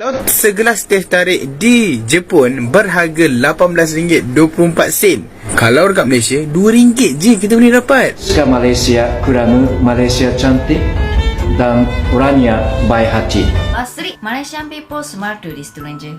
Kalau segelas teh tarik di Jepun berharga RM18.24. Kalau dekat Malaysia RM2 je kita boleh dapat. Ska Malaysia Kuramu Malaysia cantik dan orangnya baik hati. Asli Malaysian people smart to this stranger.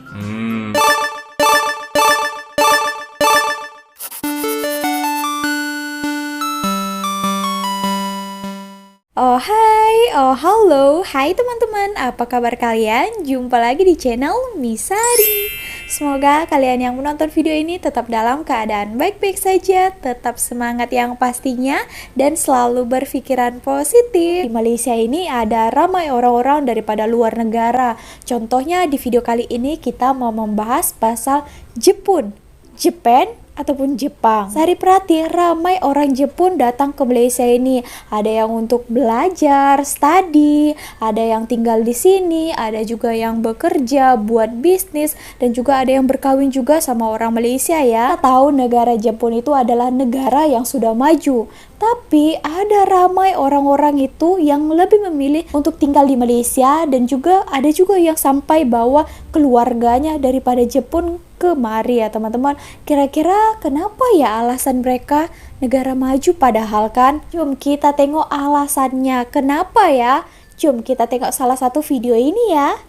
Oh hai, oh halo, hai teman-teman, apa kabar kalian? Jumpa lagi di channel Sari. Semoga kalian yang menonton video ini tetap dalam keadaan baik-baik saja, tetap semangat yang pastinya, dan selalu berpikiran positif. Di Malaysia ini ada ramai orang-orang daripada luar negara. Contohnya di video kali ini kita mau membahas pasal Jepun, Japan, ataupun Jepang. Sari perhati, ramai orang Jepun datang ke Malaysia ini. Ada yang untuk belajar, study, ada yang tinggal di sini, ada juga yang bekerja, buat bisnis, dan juga ada yang berkawin juga sama orang Malaysia ya. Kita tahu negara Jepun itu adalah negara yang sudah maju. Tapi ada ramai orang-orang itu yang lebih memilih untuk tinggal di Malaysia, dan juga ada juga yang sampai bawa keluarganya daripada Jepun kemari ya teman-teman. Kira-kira kenapa ya alasan mereka? Negara maju padahal kan? Jom kita tengok alasannya. Kenapa ya? Jom kita tengok salah satu video ini ya.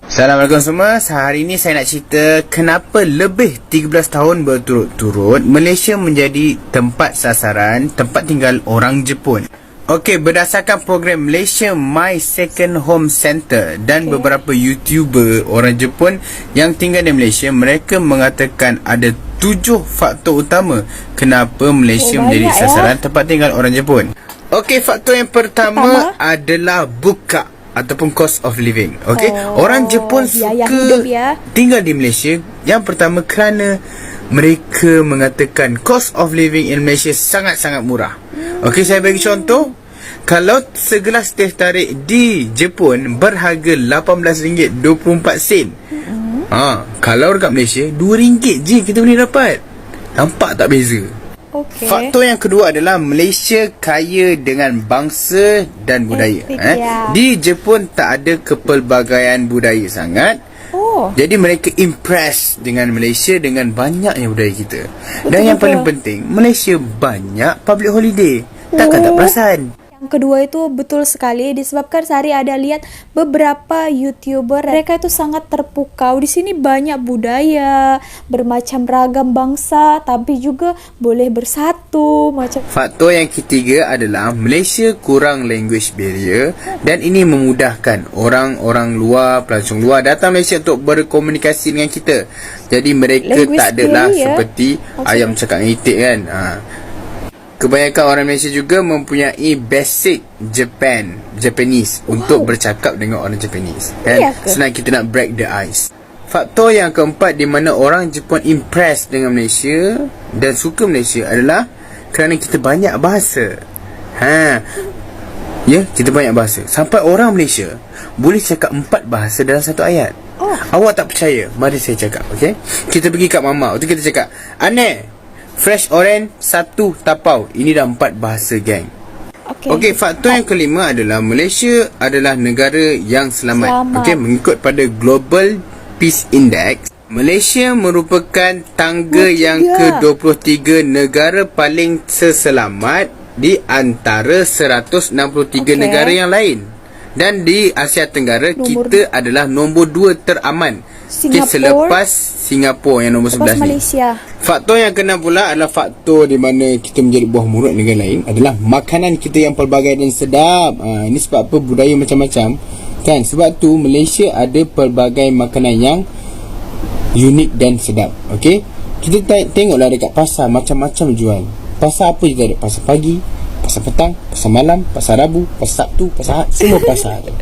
Assalamualaikum semua. Hari ini saya nak cerita kenapa lebih 13 tahun berturut-turut Malaysia menjadi tempat sasaran, tempat tinggal orang Jepun. Okey, berdasarkan program Malaysia My Second Home Center dan beberapa YouTuber orang Jepun yang tinggal di Malaysia, mereka mengatakan ada 7 faktor utama kenapa Malaysia menjadi sasaran tempat tinggal orang Jepun. Okey, faktor yang pertama adalah buka ataupun cost of living. Okey, orang Jepun suka tinggal di Malaysia. Yang pertama kerana mereka mengatakan cost of living in Malaysia sangat-sangat murah. Okey, saya bagi contoh. Kalau segelas teh tarik di Jepun berharga RM18.24. Kalau dekat Malaysia RM2 je kita boleh dapat. Nampak tak beza? Faktor yang kedua adalah Malaysia kaya dengan bangsa dan budaya. Di Jepun tak ada kepelbagaian budaya sangat. Jadi mereka impress dengan Malaysia dengan banyaknya budaya kita. Dan yang paling penting, Malaysia banyak public holiday. Takkan tak perasan. Yang kedua itu betul sekali, disebabkan Sari ada lihat beberapa YouTuber, mereka itu sangat terpukau. Di sini banyak budaya, bermacam ragam bangsa, tapi juga boleh bersatu macam. Faktor yang ketiga adalah Malaysia kurang language barrier, dan ini memudahkan orang-orang luar, pelancong luar datang Malaysia untuk berkomunikasi dengan kita. Jadi mereka language tak adalah seperti ayam cakap dengan itik kan. Kebanyakan orang Malaysia juga mempunyai basic Japanese untuk bercakap dengan orang Japanese kan? Senang kita nak break the ice. Faktor yang keempat di mana orang Jepun impress dengan Malaysia dan suka Malaysia adalah kerana kita banyak bahasa. Kita banyak bahasa. Sampai orang Malaysia boleh cakap 4 bahasa dalam satu ayat. Awak tak percaya? Mari saya cakap, okey? Kita pergi kat mama, waktu kita cakap, "Aneh, fresh orange 1 tapau." Ini dah 4 bahasa, geng. Okey, faktor yang kelima adalah Malaysia adalah negara yang selamat. Okey, mengikut pada Global Peace Index, Malaysia merupakan tangga yang ke-23 negara paling seselamat di antara 163 negara yang lain. Dan di Asia Tenggara kita adalah nombor 2 teraman. Selepas Singapura yang nombor 11 ni. Faktor yang kena pula adalah faktor di mana kita menjadi buah mulut negara lain adalah makanan kita yang pelbagai dan sedap. Ini sebab apa? Budaya macam-macam kan. Sebab tu Malaysia ada pelbagai makanan yang unik dan sedap. Okey, kita tengoklah dekat pasar macam-macam jual. Pasar apa je tak ada? Pasar pagi, pasar petang, pasar malam, pasar Rabu, pasar Sabtu, pasar Ahad, semua pasar ada.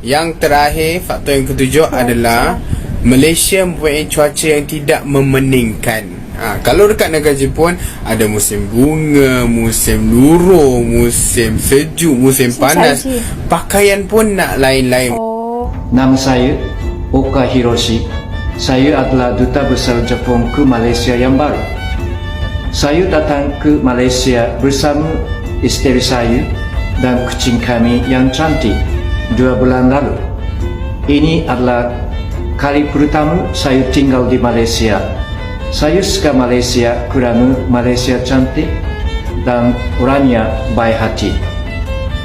Yang terakhir, faktor yang ketujuh adalah Malaysia mempunyai cuaca yang tidak memeningkan. Kalau dekat negara Jepun ada musim bunga, musim luruh, musim sejuk, musim panas. Pakaian pun nak lain-lain. Nama saya Oka Hiroshi. Saya adalah Duta Besar Jepun ke Malaysia yang baru. Saya datang ke Malaysia bersama isteri saya dan kucing kami yang cantik 2 bulan lalu. Ini adalah Kali pertama saya tinggal di Malaysia. Saya suka Malaysia kerana Malaysia cantik dan orangnya baik hati.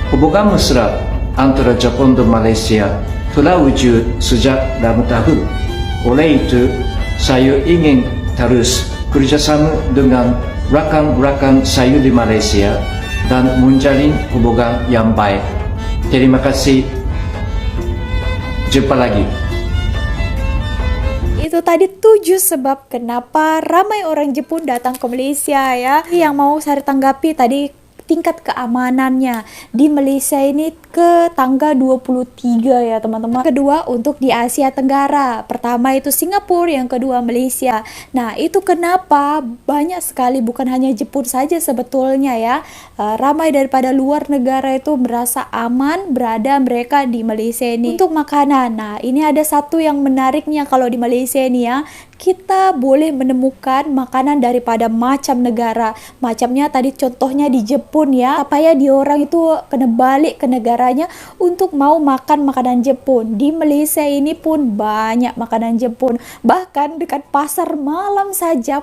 Hubungan mesra antara Jepun dan Malaysia telah wujud sejak lama tahun. Oleh itu, saya ingin terus kerjasama dengan rakan-rakan saya di Malaysia dan menjalin hubungan yang baik. Terima kasih. Jumpa lagi. Itu tadi 7 sebab kenapa ramai orang Jepun datang ke Malaysia ya. Yang mau saya tanggapi tadi tingkat keamanannya di Malaysia ini ke tanggal 23 ya teman-teman. Kedua untuk di Asia Tenggara. Pertama itu Singapura, yang kedua Malaysia. Nah, itu kenapa banyak sekali bukan hanya Jepun saja sebetulnya ya. Ramai daripada luar negara itu merasa aman berada mereka di Malaysia ini. Untuk makanan. Nah, ini ada satu yang menariknya kalau di Malaysia ini ya. Kita boleh menemukan makanan daripada macam negara. Macamnya tadi contohnya di Jepun ya. Apa ya diorang itu kena balik ke negaranya untuk mau makan makanan Jepun. Di Malaysia ini pun banyak makanan Jepun. Bahkan dekat pasar malam saja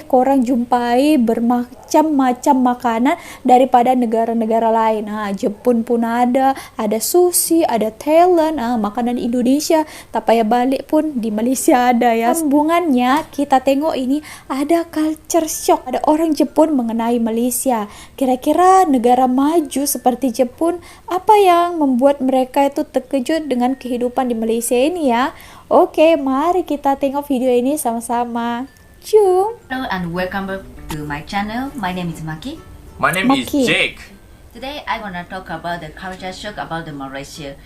korang jumpai bermacam-macam makanan daripada negara-negara lain. Jepun pun ada sushi, ada Thailand, makanan Indonesia. Tak payah balik pun di Malaysia ada ya. Sambungannya kita tengok ini ada culture shock. Ada orang Jepun mengenai Malaysia. Kira-kira negara maju seperti Jepun, apa yang membuat mereka itu terkejut dengan kehidupan di Malaysia ini ya? Oke, mari kita tengok video ini sama-sama. Jom. Hello and welcome back to my channel. My name is Maki. My name is Maki. Jake. Today I wanna talk about the culture shock about the Malaysia.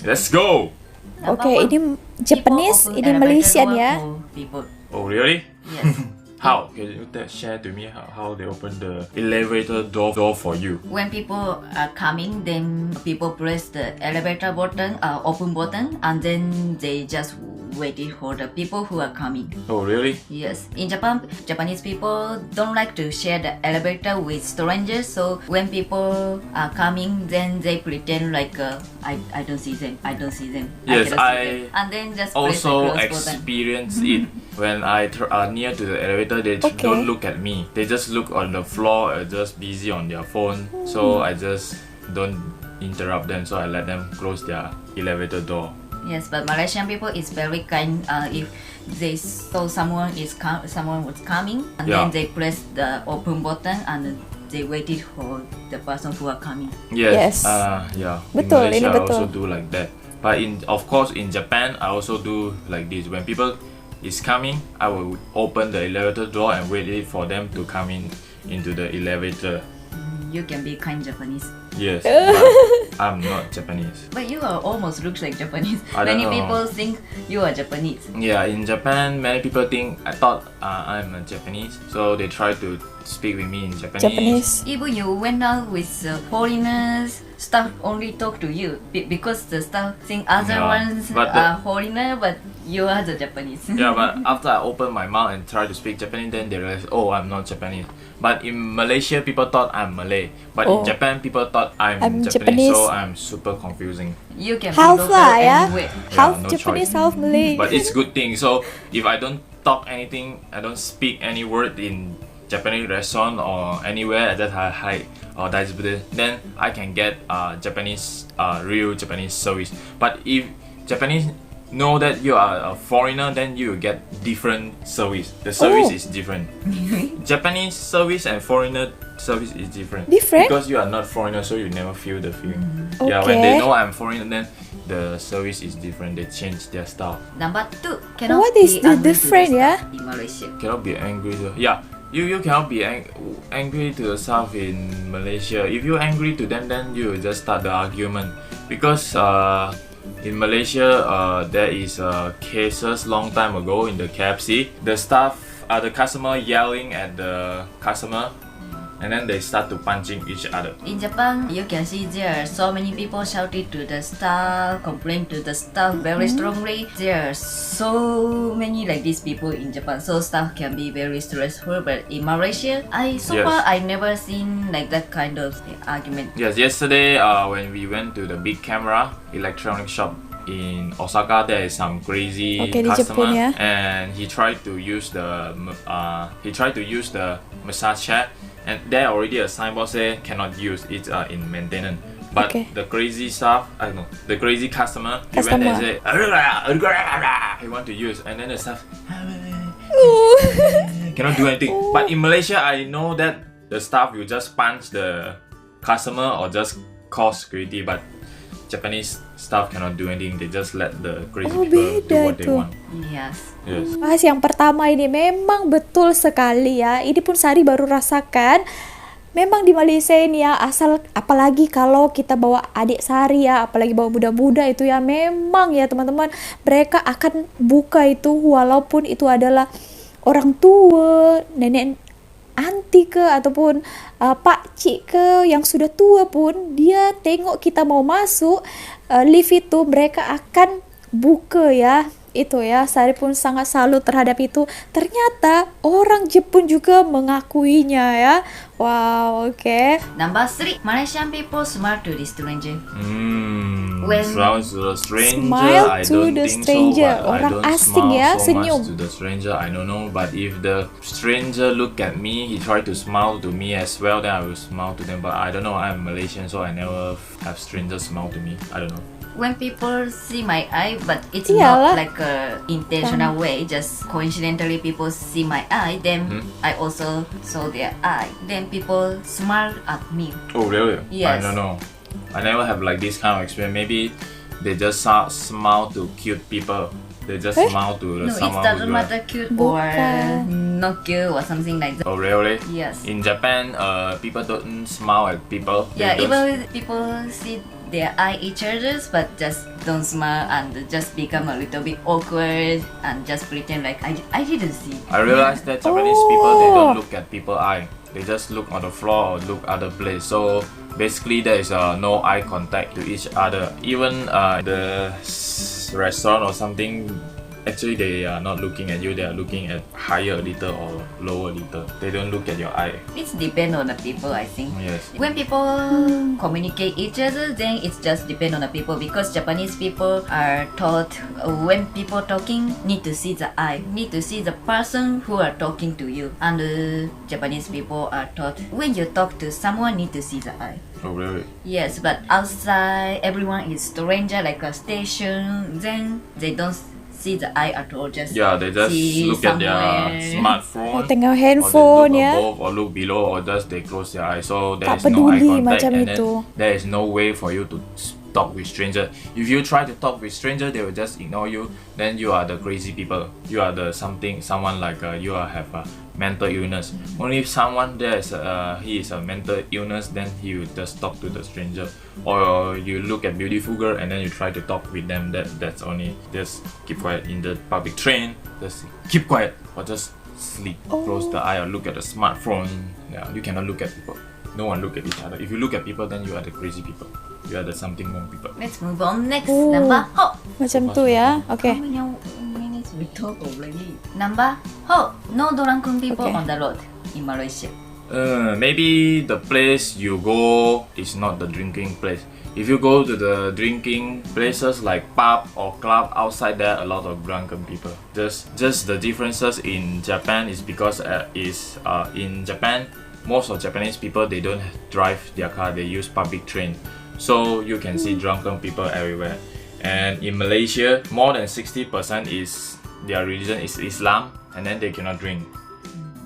Let's go. Oke, ini Japanese, ini Malaysian ya. People. Oh, really? Yes. How? Can you share to me how they open the elevator door for you? When people are coming, then people press the elevator button, open button, and then they just waited for the people who are coming. Oh, really? Yes, in Japan, Japanese people don't like to share the elevator with strangers. So when people are coming, then they pretend like I don't see them. I don't see them. Yes, cannot see I them. And then just press the Also close button. experience it when I near to the elevator. They don't look at me. They just look on the floor, just busy on their phone. So I just don't interrupt them. So I let them close their elevator door. Yes, but Malaysian people is very kind. If they saw someone was coming, and Yeah. then they press the open button and they waited for the person who are coming. Yes. Yeah. Betul, In ini Malaysia, I betul. also do like that. But of course, in Japan, I also do like this. When people is coming, I will open the elevator door and wait for them to come into the elevator. You can be kind Japanese. Yes, but I'm not Japanese. But you are almost looks like Japanese. I don't Many know. people think you are Japanese. Yeah, in Japan, many people I thought I'm a Japanese, so they try to speak with me in Japanese. Even you went out with foreigners, staff only talk to you because the staff think other Yeah, ones but are foreigner, but you are the Japanese. Yeah, but after I open my mouth and try to speak Japanese, then they realize, oh, I'm not Japanese. But in Malaysia, people thought I'm Malay. But in Japan, people thought I'm Japanese. So I'm super confusing. You can Half be local lah ya. anywhere. Half no Japanese, choice. half Malay. But it's good thing. So if I don't talk anything, I don't speak any word in Japanese restaurant or anywhere that I hide or then I can get Japanese real Japanese service. But if Japanese know that you are a foreigner, then you get different service. The service is different. Japanese service and foreigner service is different. Different? Because you are not foreigner, so you never feel the feeling. Yeah, when they know I'm foreigner, then the service is different. They change their style. Number 2, cannot What is be the angry to different, the yeah? staff in Malaysia. Cannot be angry. Yeah, you cannot be angry to the staff in Malaysia. If you're angry to them, then you just start the argument. Because in Malaysia, there is cases long time ago in the KFC. The staff, the customer yelling at the customer, and then they start to punching each other. In Japan, you can see there are so many people shouting to the staff, complain to the staff very strongly. There are so many like these people in Japan, so staff can be very stressful. But in Malaysia, Yes. far I never seen like that kind of argument. Yes, yesterday when we went to the big camera electronic shop in Osaka there is some crazy Oke, di customer, Jepun ya. and he tried to use the massage chair, and there already a signboard say cannot use it in maintenance. But Okay. the crazy staff, I don't know, the crazy customer, he went there and say, he want to use, and then the staff cannot do anything. But in Malaysia, I know that the staff will just punch the customer or just call security, but Japanese staff cannot do anything. They just let the crazy Oh, people do beda what they tuh. want. Yes. Yes. Bahas yang pertama ini memang betul sekali ya. Ini pun Sari baru rasakan. Memang di Malaysia ini ya, asal apalagi kalau kita bawa adik Sari ya, apalagi bawa muda-muda itu ya, memang ya teman-teman, mereka akan buka itu walaupun itu adalah orang tua, nenek anti ke ataupun pak cik ke yang sudah tua pun, dia tengok kita mau masuk lift itu, mereka akan buka ya. Itu ya, Sari pun sangat salut terhadap itu. Ternyata orang Jepun juga mengakuinya ya. Wow, oke. Number 3, Malaysian people smile to the stranger. When Smile to the stranger, smile I to don't the think stranger. so, but Orang I don't asing smile ya, so senyum. much to the stranger, I don't know. But if the stranger look at me, he try to smile to me as well, then I will smile to them. But I don't know, I'm Malaysian, so I never have strangers smile to me. I don't know. when people see my eye, but it's Iyalah. not like a intentional way, just coincidentally people see my eye, then I also saw their eye. Then people smile at me. Oh really? I Yes. don't know. I never have like this kind of experience. Maybe they just smile to cute people. They just smile to No, it someone doesn't who's matter cute or Bukan. not cute or something like that. Oh really? Yes. In Japan, people don't smile at people. They Yeah, just- even people see their eye each other's, but just don't smile and just become a little bit awkward and just pretend like I didn't see. I realized that Japanese people, they don't look at people eye. They just look on the floor or look other place. So basically there is no eye contact to each other. Even the restaurant or something, actually they are not looking at you. They are looking at higher a little or lower a little. They don't look at your eye. It's depend on the people, I think. Yes. When people communicate each other, then it's just depend on the people, because Japanese people are taught when people talking need to see the eye, need to see the person who are talking to you, and Japanese people are taught when you talk to someone need to see the eye. Oh really? Yes, but outside everyone is stranger like a station, then they don't see the eye at all. Just Yeah, they just see look at their somewhere. smartphone. Tengok Or handphone they look ya. above or look below, or just they close their eyes. So there Tak is no eye peduli contact, macam and then itu. there is no way for you to talk with stranger. If you try to talk with stranger, they will just ignore you. Then you are the crazy people. You are the someone like you have a mental illness. Only if someone there is he is a mental illness, then he will just talk to the stranger. Or you look at beautiful girl and then you try to talk with them. That's only just keep quiet in the public train. Just keep quiet or just sleep. Close the eye or look at the smartphone. Yeah, you cannot look at people. No one look at each other. If you look at people, then you are the crazy people. You are the something wrong people. Let's move on next. Oh. Number 4. Macam tu ya. Oke. How many minutes we talk already? Number 4. No drunken people Okay. on the road in Malaysia. Maybe the place you go is not the drinking place. If you go to the drinking places like pub or club, outside there a lot of drunken people. Just the differences in Japan is because in Japan most of Japanese people, they don't drive their car, they use public train. So you can see drunken people everywhere. And in Malaysia, more than 60% is their religion is Islam, and then they cannot drink.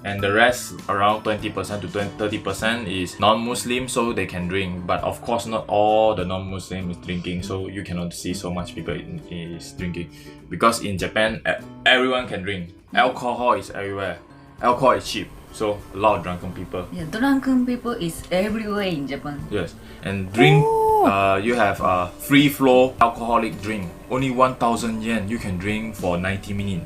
And the rest, around 20% to 30% is non-Muslim, so they can drink. But of course, not all the non-Muslim is drinking, so you cannot see so much people is drinking. Because in Japan, everyone can drink. Alcohol is everywhere. Alcohol is cheap, so a lot of drunken people. Yeah, drunken people is everywhere in Japan. Yes, and drink. You have a free flow alcoholic drink. Only 1,000 yen. You can drink for 90 minutes.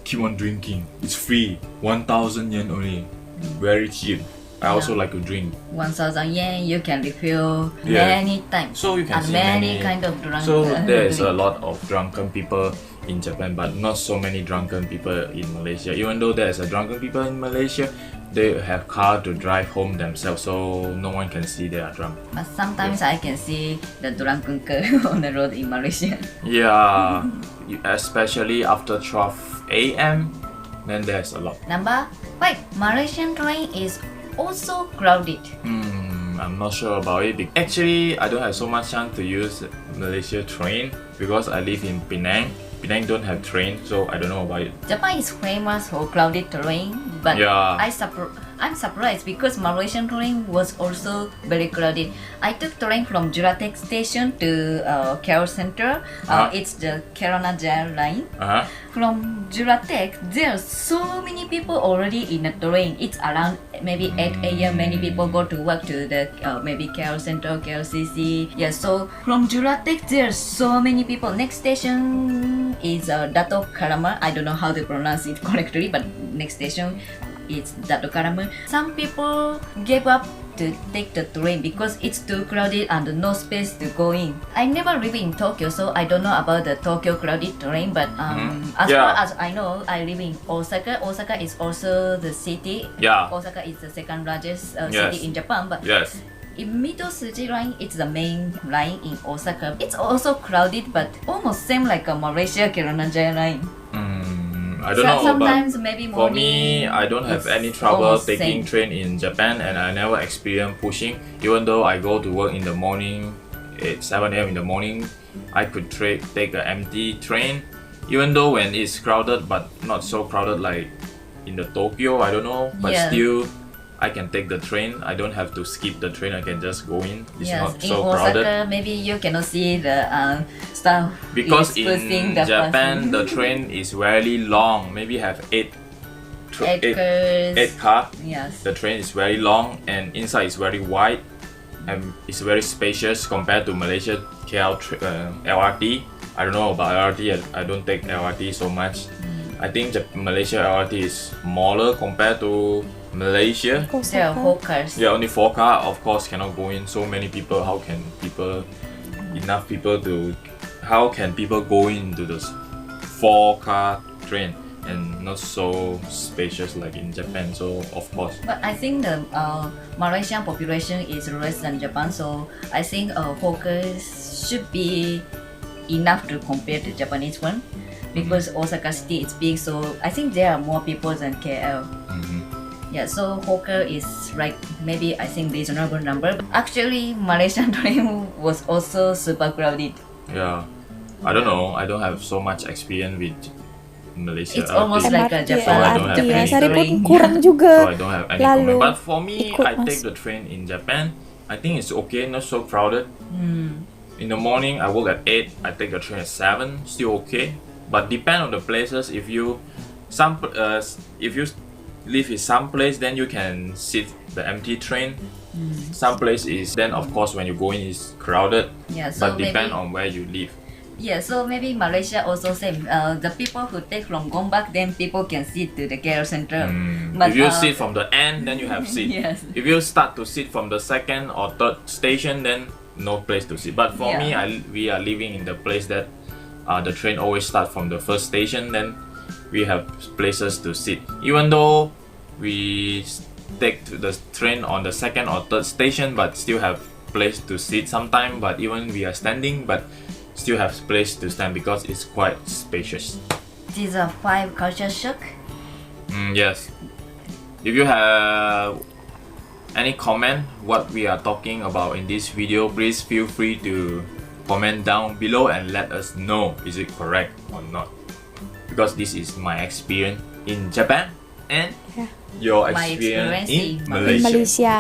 Keep on drinking. It's free. 1,000 yen only. Very cheap. I also like to drink. 1,000 yen, you can refill Yeah. many times. So you can and see many kind of drunk. So there is a drink. lot of drunken people in Japan, but not so many drunken people in Malaysia. Even though there is a drunken people in Malaysia, they have car to drive home themselves, so no one can see they are drunk. But sometimes I can see the drunken girl on the road in Malaysia. Yeah, especially after 12 a.m. Then there's a lot. Number 5, Malaysian train is also crowded. I'm not sure about it. Actually, I don't have so much chance to use Malaysia train because I live in Penang. Penang don't have train, so I don't know about it. Japan is famous for crowded train, but Yeah. I'm surprised because Malaysian train was also very crowded. I took train from Juratek station to Care Center. It's the Negaranya line. From Juratek, there are so many people already in the train. It's around maybe 8 a.m. Many people go to work to the maybe Care Center, KLCC. Yeah, so from Juratek, there are so many people. Next station is Dato Karama. I don't know how to pronounce it correctly, but next station is Dato Karama. Some people gave up to take the train because it's too crowded and no space to go in. I never live in Tokyo, so I don't know about the Tokyo crowded train, but as Yeah. far as I know, I live in Osaka. Osaka is also the city. Yeah. Osaka is the second largest Yes. city in Japan, but Yes. in Mito-Suji line, it's the main line in Osaka. It's also crowded, but almost same like a Malaysia Negaranya line. I don't know, Sometimes but maybe for morning, me, I don't have it's any trouble almost taking same. train in Japan, and I never experience pushing. Even though I go to work in the morning, at 7 a.m. in the morning, I could take an empty train. Even though when it's crowded, but not so crowded like in the Tokyo, I don't know. But Yeah. still, I can take the train. I don't have to skip the train. I can just go in. It's Yes, not in so Osaka, crowded. maybe you cannot see the staff Because is pushing in the Japan, person. the train is very long. Maybe have eight Acres. car. Yes. The train is very long and inside is very wide and it's very spacious compared to Malaysia LRT. I don't know about LRT. I don't take LRT so much. I think Malaysia LRT is smaller compared to Malaysia. There are hawkers. Yeah, only 4 car. Of course, cannot go in so many people. How can people go into this 4 car train and not so spacious like in Japan? So of course. But I think the Malaysian population is less than Japan, so I think hawkers should be enough to compare to Japanese one. Because Osaka city is big, so I think there are more people than KL. Yeah, so hawker is like maybe I think reasonable number. Actually, Malaysian train was also super crowded. Yeah, I don't know. I don't have so much experience with Malaysia. It's almost LRT. like a MRT, Japan. So I don't have ya, any Sari pun train. kurang So juga. I don't have any Lalu comment. But for me, ikut I mas. take the train in Japan. I think it's okay, not so crowded. In the morning, I work at 8. I take the train at 7. Still okay. But depend on the places. If you live in some place, then you can sit the empty train. Some place is then of course when you go in is crowded. Yeah, so But depend maybe on where you live. yeah, so maybe Malaysia also same. The people who take from Gombak, then people can sit to the care center. If you sit from the end, then you have seat. Yes. If you start to sit from the second or third station, then no place to sit. But for me, we are living in the place that the train always start from the first station. Then we have places to sit. Even though we take the train on the second or third station, but still have place to sit sometime. But even we are standing, but still have place to stand because it's quite spacious. These are 5 culture shock. Yes. If you have any comment what we are talking about in this video, please feel free to comment down below and let us know is it correct or not. Because this is my experience in Japan and your My experience in experience in Malaysia. Malaysia.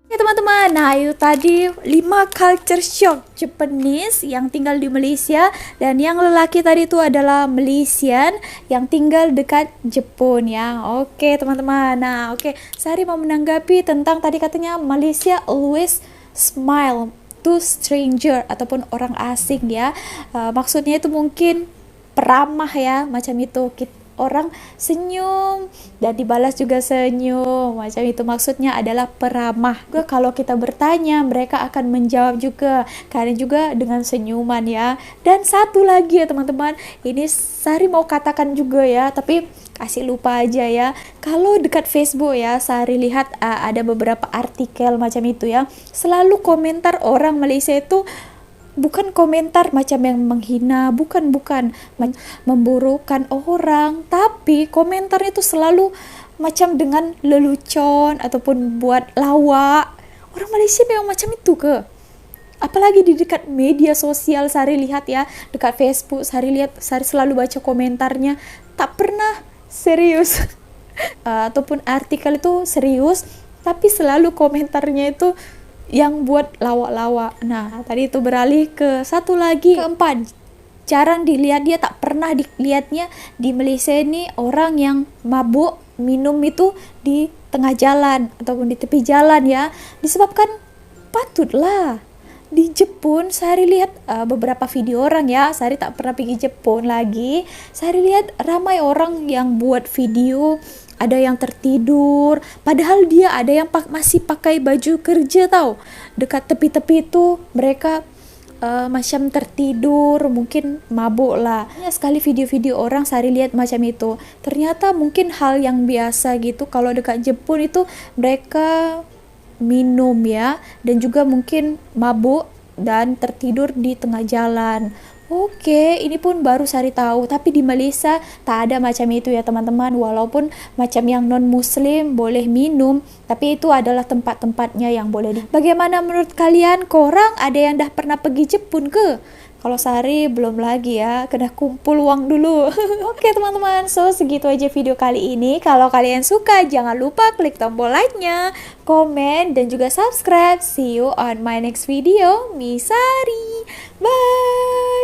Ya teman-teman, nah itu tadi 5 culture shock Japanese yang tinggal di Malaysia. Dan yang lelaki tadi itu adalah Malaysian yang tinggal dekat Jepun ya. Oke teman-teman, nah oke, Sari mau menanggapi tentang tadi katanya Malaysia always smile to stranger ataupun orang asing ya. Maksudnya itu mungkin peramah ya, macam itu. orang senyum dan dibalas juga senyum. Macam itu, maksudnya adalah peramah. Juga kalau kita bertanya, mereka akan menjawab juga, kadang juga dengan senyuman ya. Dan satu lagi ya teman-teman, ini Sari mau katakan juga ya, tapi kasih lupa aja ya. Kalau dekat Facebook ya, Sari lihat ada beberapa artikel macam itu ya. Selalu komentar orang Malaysia itu bukan komentar macam yang menghina, bukan memburukan orang, tapi komentar itu selalu macam dengan lelucon ataupun buat lawak. Orang Malaysia memang macam itu ke? Apalagi di dekat media sosial Sari lihat ya, dekat Facebook Sari lihat, Sari selalu baca komentarnya, tak pernah serius ataupun artikel itu serius, tapi selalu komentarnya itu yang buat lawak-lawak. Nah, tadi itu beralih ke satu lagi, keempat, jarang dilihat, dia tak pernah dilihatnya di Malaysia ini orang yang mabuk minum itu di tengah jalan ataupun di tepi jalan ya. Disebabkan patutlah di Jepun, Sari lihat beberapa video orang ya. Sari tak pernah pergi Jepun lagi. Sari lihat ramai orang yang buat video, ada yang tertidur, padahal dia ada yang masih pakai baju kerja tau. Dekat tepi-tepi itu mereka macam tertidur, mungkin mabuk lah. Banyak sekali video-video orang Sari lihat macam itu. Ternyata mungkin hal yang biasa gitu. Kalau dekat Jepun itu mereka minum ya, dan juga mungkin mabuk dan tertidur di tengah jalan. Oke, ini pun baru Sari tahu. Tapi di Malaysia tak ada macam itu ya teman-teman. Walaupun macam yang non-muslim boleh minum, tapi itu adalah tempat-tempatnya yang boleh Bagaimana menurut kalian? Korang ada yang dah pernah pergi Jepun ke? Kalau Sari belum lagi ya, kena kumpul uang dulu. Oke teman-teman, so segitu aja video kali ini. Kalau kalian suka, jangan lupa klik tombol like-nya, komen, dan juga subscribe. See you on my next video. Misari. Bye!